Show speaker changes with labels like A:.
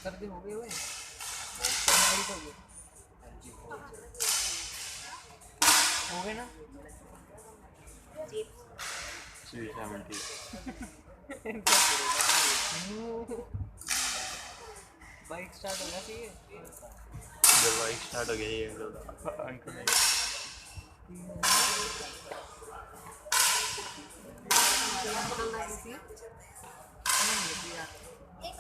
A: सर्दी हो गई हुए हो गए ना
B: 370
A: बाइक स्टार्ट होना चाहिए
B: जब बाइक स्टार्ट हो गई ये अंकल ने
A: एक